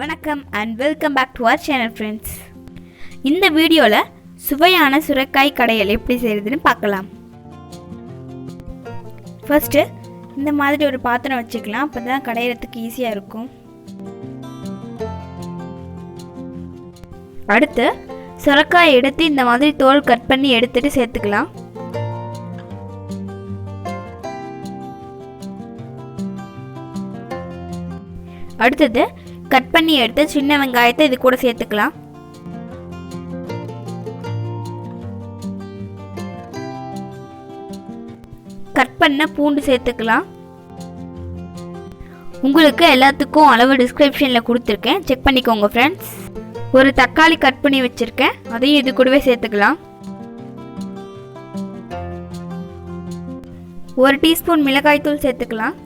வணக்கம் and welcome back to our channel friends. இந்த வீடியோல சுவையான சுரைக்காய் கடையல் எப்படி செய்யறதுன்னு பார்க்கலாம். ஃபர்ஸ்ட் இந்த மாதிரி ஒரு பாத்திரம் வச்சுக்கலாம். அப்பதான் கடையறதுக்கு ஈஸியா இருக்கும். அடுத்து சொரக்காய் எடுத்து இந்த மாதிரி தோல் கட் பண்ணி எடுத்துட்டு சேர்த்துக்கலாம். அடுத்து கட் பண்ணி எடுத்து சின்ன வெங்காயத்தை இது கூட சேர்த்துக்கலாம். கட் பண்ண பூண்டு சேர்த்துக்கலாம். உங்களுக்கு எல்லாத்துக்கும் அளவு டிஸ்கிரிப்ஷன்ல கொடுத்துருக்கேன், செக் பண்ணிக்கோங்க ஃப்ரெண்ட்ஸ். ஒரு தக்காளி கட் பண்ணி வச்சிருக்கேன், அதையும் இது கூடவே சேர்த்துக்கலாம். 1 டீஸ்பூன் மிளகாய் தூள் சேர்த்துக்கலாம்.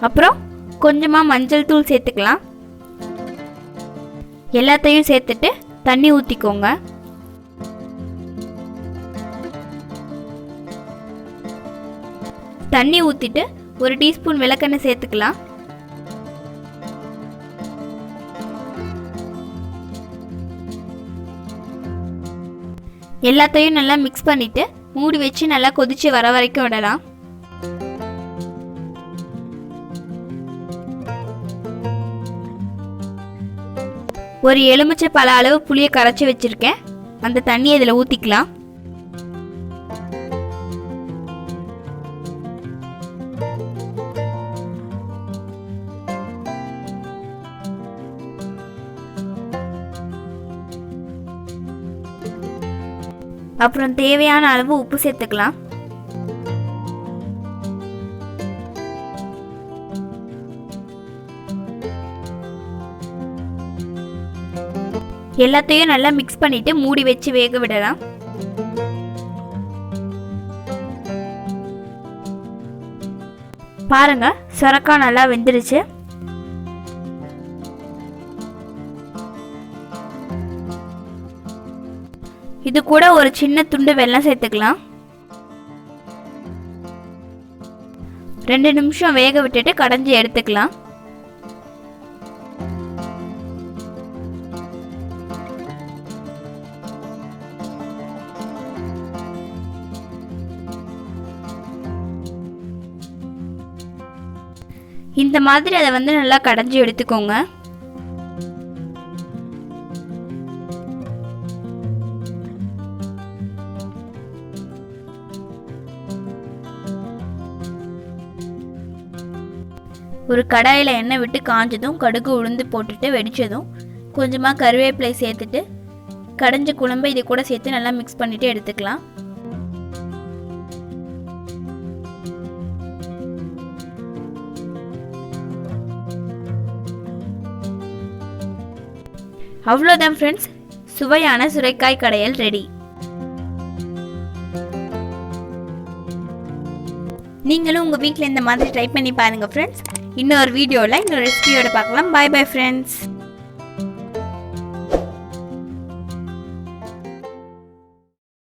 அப்புறம் கொஞ்சமா மஞ்சள் தூள் சேர்த்துக்கலாம். எல்லாத்தையும் சேர்த்துட்டு தண்ணி ஊற்றிக்கோங்க. தண்ணி ஊற்றிட்டு 1 டீஸ்பூன் விளக்கெண்ணெய் சேர்த்துக்கலாம். எல்லாத்தையும் நல்லா மிக்ஸ் பண்ணிட்டு மூடி வச்சு நல்லா கொதிச்சு வர வரைக்கும் விடலாம். ஒரு எலுமிச்சை பழ அளவு புளியை கரைச்சி வச்சிருக்கேன், அந்த தண்ணியை இதில் ஊற்றிக்கலாம். அப்புறம் தேவையான அளவு உப்பு சேர்த்துக்கலாம். எல்லாத்தையும் நல்லா மிக்ஸ் பண்ணிட்டு மூடி வச்சு வேக விடலாம். பாருங்க, சொரக்காய் நல்லா வெந்துருச்சு. இது கூட ஒரு சின்ன துண்டு வெல்லம் சேர்த்துக்கலாம். 2 நிமிஷம் வேக விட்டுட்டு கடைஞ்சி எடுத்துக்கலாம். இந்த மாதிரி அதை நல்லா கடைஞ்சி எடுத்துக்கோங்க. ஒரு கடாயில் எண்ணெய் விட்டு காஞ்சதும் கடுகு உளுந்து போட்டுட்டு வெடிச்சதும் கொஞ்சமாக கருவேப்பிலை சேர்த்துட்டு கடைஞ்ச குழம்பை இது கூட சேர்த்து நல்லா மிக்ஸ் பண்ணிட்டு எடுத்துக்கலாம். அவ்வளோதான் ஃப்ரெண்ட்ஸ், சுவையான சுரைக்காய் கடையல் ரெடி. நீங்களும் உங்கள் வீட்டில் இந்த மாதிரி ட்ரை பண்ணி பாருங்கள் ஃப்ரெண்ட்ஸ். இன்னொரு வீடியோவில் இன்னொரு ரெசிபியோட பார்க்கலாம். Bye bye friends.